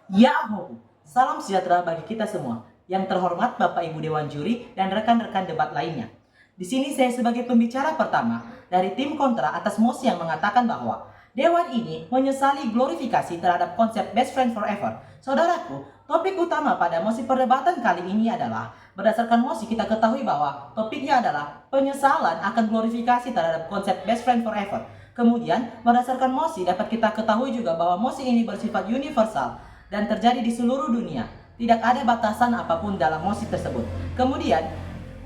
Yahoo! Salam sejahtera bagi kita semua. Yang terhormat Bapak Ibu Dewan Juri dan rekan-rekan debat lainnya. Di sini saya sebagai pembicara pertama dari tim kontra atas mosi yang mengatakan bahwa Dewan ini menyesali glorifikasi terhadap konsep best friend forever. Saudaraku, topik utama pada mosi perdebatan kali ini adalah berdasarkan mosi kita ketahui bahwa topiknya adalah penyesalan akan glorifikasi terhadap konsep best friend forever. Kemudian, berdasarkan mosi dapat kita ketahui juga bahwa mosi ini bersifat universal dan terjadi di seluruh dunia. Tidak ada batasan apapun dalam mosi tersebut. Kemudian,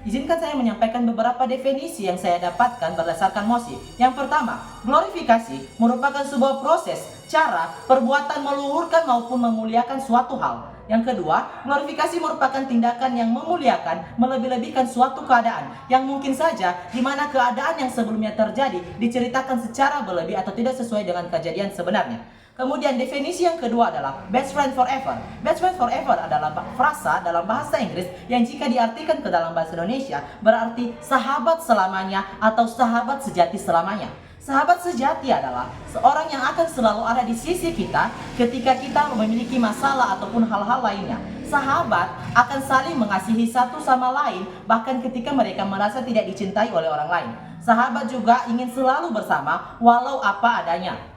izinkan saya menyampaikan beberapa definisi yang saya dapatkan berdasarkan mosi. Yang pertama, glorifikasi merupakan sebuah proses, cara, perbuatan meluhurkan maupun memuliakan suatu hal. Yang kedua, glorifikasi merupakan tindakan yang memuliakan, melebih-lebihkan suatu keadaan yang mungkin saja di mana keadaan yang sebelumnya terjadi diceritakan secara berlebih atau tidak sesuai dengan kejadian sebenarnya. Kemudian definisi yang kedua adalah best friend forever. Best friend forever adalah frasa dalam bahasa Inggris yang jika diartikan ke dalam bahasa Indonesia berarti sahabat selamanya atau sahabat sejati selamanya. Sahabat sejati adalah seorang yang akan selalu ada di sisi kita ketika kita memiliki masalah ataupun hal-hal lainnya. Sahabat akan saling mengasihi satu sama lain bahkan ketika mereka merasa tidak dicintai oleh orang lain. Sahabat juga ingin selalu bersama walau apa adanya.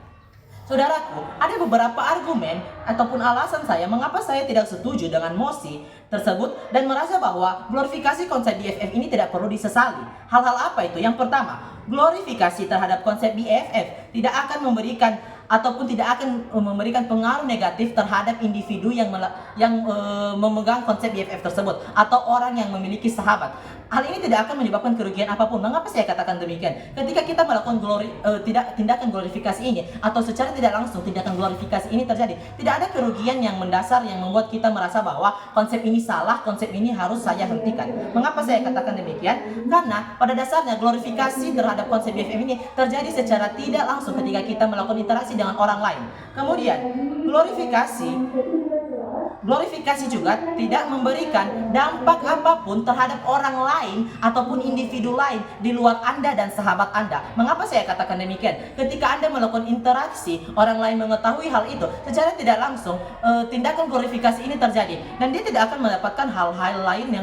Saudaraku, ada beberapa argumen ataupun alasan saya mengapa saya tidak setuju dengan mosi tersebut dan merasa bahwa glorifikasi konsep BFF ini tidak perlu disesali. Hal-hal apa itu? Yang pertama, glorifikasi terhadap konsep BFF tidak akan memberikan ataupun tidak akan memberikan pengaruh negatif terhadap individu yang memegang konsep BFF tersebut atau orang yang memiliki sahabat. Hal ini tidak akan menyebabkan kerugian apapun. Mengapa saya katakan demikian? Ketika kita melakukan tindakan glorifikasi ini atau secara tidak langsung tindakan glorifikasi ini terjadi, tidak ada kerugian yang mendasar yang membuat kita merasa bahwa konsep ini salah, konsep ini harus saya hentikan. Mengapa saya katakan demikian? Karena pada dasarnya glorifikasi terhadap konsep BFF ini terjadi secara tidak langsung ketika kita melakukan interaksi dengan orang lain. Kemudian, glorifikasi juga tidak memberikan dampak apapun terhadap orang lain ataupun individu lain di luar Anda dan sahabat Anda. Mengapa saya katakan demikian? Ketika Anda melakukan interaksi, orang lain mengetahui hal itu, secara tidak langsung tindakan glorifikasi ini terjadi dan dia tidak akan mendapatkan hal-hal lain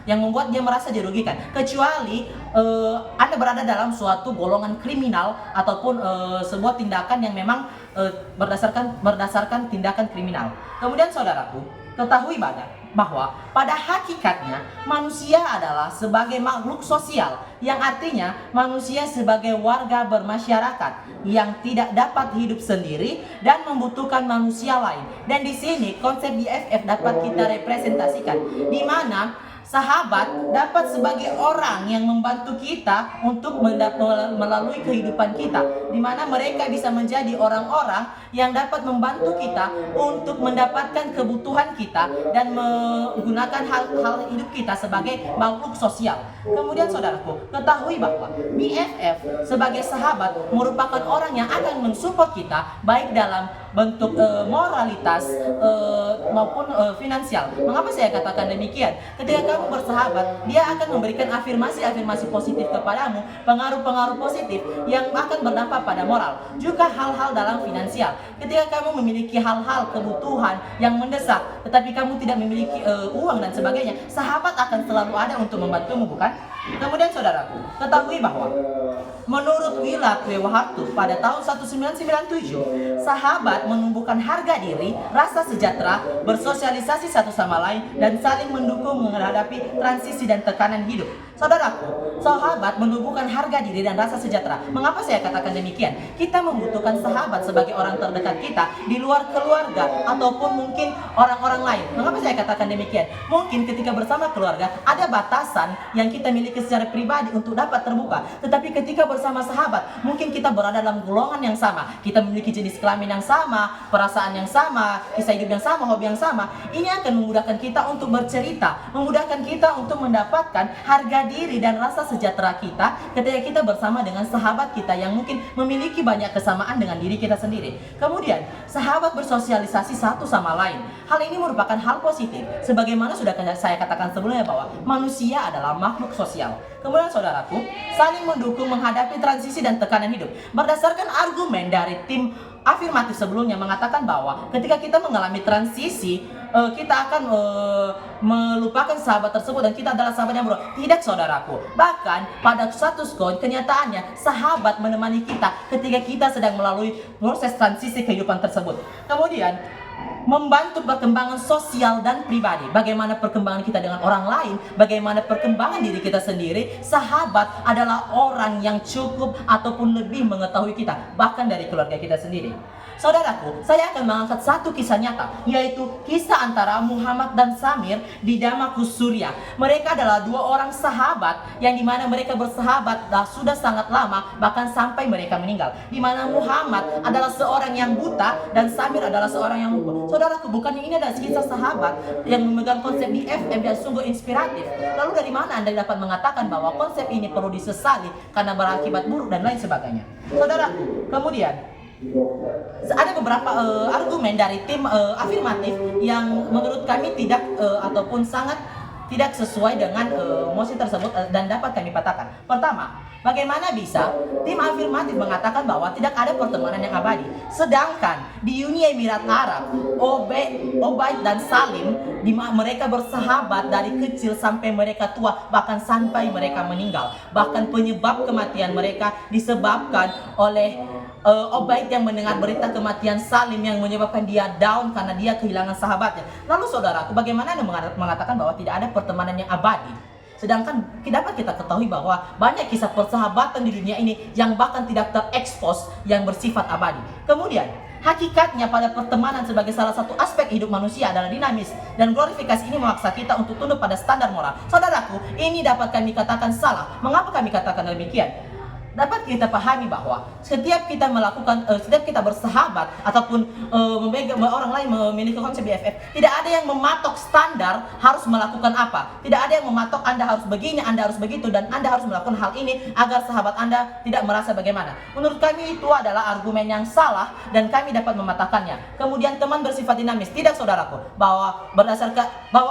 yang membuat dia merasa dirugikan, kecuali Anda berada dalam suatu golongan kriminal ataupun sebuah tindakan yang memang berdasarkan tindakan kriminal. Kemudian saudaraku, ketahui bahwa pada hakikatnya manusia adalah sebagai makhluk sosial, yang artinya manusia sebagai warga bermasyarakat yang tidak dapat hidup sendiri dan membutuhkan manusia lain. Dan di sini konsep BFF dapat kita representasikan, di mana sahabat dapat sebagai orang yang membantu kita untuk melalui kehidupan kita, di mana mereka bisa menjadi orang-orang yang dapat membantu kita untuk mendapatkan kebutuhan kita dan menggunakan hal-hal hidup kita sebagai makhluk sosial. Kemudian saudaraku, ketahui bahwa BFF sebagai sahabat merupakan orang yang akan mensupport kita baik dalam bentuk moralitas maupun finansial. Mengapa saya katakan demikian? Ketika kamu bersahabat, dia akan memberikan afirmasi-afirmasi positif kepadamu, pengaruh-pengaruh positif yang akan berdampak pada moral. Juga hal-hal dalam finansial. Ketika kamu memiliki hal-hal kebutuhan yang mendesak, tetapi kamu tidak memiliki uang dan sebagainya, sahabat akan selalu ada untuk membantumu, bukan? Kemudian saudaraku, ketahui bahwa menurut Willard W. Hartog pada tahun 1997, sahabat menumbuhkan harga diri, rasa sejahtera, bersosialisasi satu sama lain, dan saling mendukung menghadapi transisi dan tekanan hidup. Saudaraku, sahabat menumbuhkan harga diri dan rasa sejahtera. Mengapa saya katakan demikian? Kita membutuhkan sahabat sebagai orang terdekat kita di luar keluarga ataupun mungkin orang-orang lain. Mengapa saya katakan demikian? Mungkin ketika bersama keluarga ada batasan yang kita miliki secara pribadi untuk dapat terbuka. Tetapi ketika bersama sahabat, mungkin kita berada dalam golongan yang sama. Kita memiliki jenis kelamin yang sama, perasaan yang sama, kisah hidup yang sama, hobi yang sama. Ini akan memudahkan kita untuk bercerita, memudahkan kita untuk mendapatkan harga diri dan rasa sejahtera kita ketika kita bersama dengan sahabat kita yang mungkin memiliki banyak kesamaan dengan diri kita sendiri. Kemudian, sahabat bersosialisasi satu sama lain. Hal ini merupakan hal positif, sebagaimana sudah saya katakan sebelumnya bahwa manusia adalah makhluk sosial. Kemudian saudaraku, saling mendukung menghadapi transisi dan tekanan hidup. Berdasarkan argumen dari tim afirmatif sebelumnya mengatakan bahwa ketika kita mengalami transisi, kita akan melupakan sahabat tersebut dan kita adalah sahabat yang baru. Tidak, saudaraku. Bahkan pada status quo kenyataannya sahabat menemani kita ketika kita sedang melalui proses transisi kehidupan tersebut. Kemudian membantu perkembangan sosial dan pribadi. Bagaimana perkembangan kita dengan orang lain, bagaimana perkembangan diri kita sendiri. Sahabat adalah orang yang cukup ataupun lebih mengetahui kita, bahkan dari keluarga kita sendiri. Saudaraku, saya akan mengangkat satu kisah nyata, yaitu kisah antara Muhammad dan Samir di Damaskus, Suriah. Mereka adalah dua orang sahabat yang dimana mereka bersahabat sudah sangat lama, bahkan sampai mereka meninggal. Dimana Muhammad adalah seorang yang buta dan Samir adalah seorang yang lumpuh. Saudaraku, bukannya ini adalah kisah sahabat yang memegang konsep BFM dan sungguh inspiratif. Lalu dari mana Anda dapat mengatakan bahwa konsep ini perlu disesali karena berakibat buruk dan lain sebagainya? Saudaraku, kemudian ada beberapa argumen dari tim afirmatif yang menurut kami tidak ataupun sangat tidak sesuai dengan mosi tersebut dan dapat kami patahkan. Pertama, bagaimana bisa tim afirmatif mengatakan bahwa tidak ada pertemanan yang abadi, sedangkan di Uni Emirat Arab, Obaid dan Salim mereka bersahabat dari kecil sampai mereka tua, bahkan sampai mereka meninggal. Bahkan penyebab kematian mereka disebabkan oleh Obaid yang mendengar berita kematian Salim yang menyebabkan dia down karena dia kehilangan sahabatnya. Lalu saudaraku, bagaimana Anda mengatakan bahwa tidak ada pertemanan yang abadi? Sedangkan dapat kita ketahui bahwa banyak kisah persahabatan di dunia ini yang bahkan tidak terekspos yang bersifat abadi. Kemudian, hakikatnya pada pertemanan sebagai salah satu aspek hidup manusia adalah dinamis, dan glorifikasi ini memaksa kita untuk tunduk pada standar moral. Saudaraku, ini dapat kami katakan salah. Mengapa kami katakan demikian? Dapat kita pahami bahwa setiap kita melakukan, setiap kita bersahabat ataupun orang lain memiliki konsep BFF, tidak ada yang mematok standar harus melakukan apa. Tidak ada yang mematok Anda harus begini, Anda harus begitu, dan Anda harus melakukan hal ini agar sahabat Anda tidak merasa bagaimana. Menurut kami itu adalah argumen yang salah dan kami dapat mematahkannya. Kemudian teman bersifat dinamis. Tidak, saudaraku, bahwa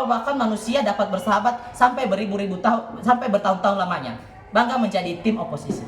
bahkan manusia dapat bersahabat sampai beribu-ribu tahun, sampai bertahun-tahun lamanya. Bangga menjadi tim oposisi.